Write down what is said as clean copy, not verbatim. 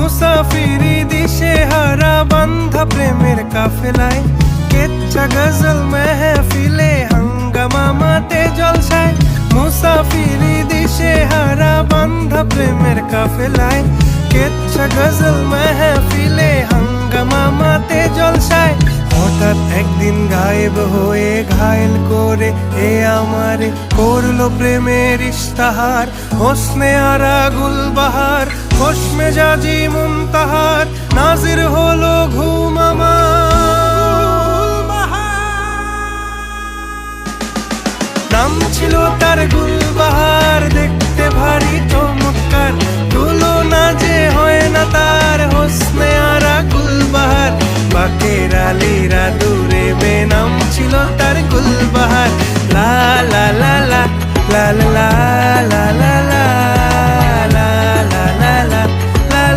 মুসাফিরি দিশে হারা বান্ধা প্রেমের কাফেলায়, কেচ্ছা গজল মেহফিলে হাঙ্গামা মাতে জলসায়। মুসাফিরি দিশে হারা বান্ধা প্রেমের কাফেলায়, কেচ্ছা গজল মেহফিলে হাঙ্গামা মাতে জলসায়। হঠাৎ একদিন গায়েব হয়ে ঘায়েল করে এ আমারে করলো প্রেমের ইশতাহার। হোসনে আরা গুলবাহার, খোশ মেজাজি মুনতাহার, নাজির হলো ঘুম আমার। নাম ছিল তার গুলবাহার, দেখতে ভারী চমৎকার,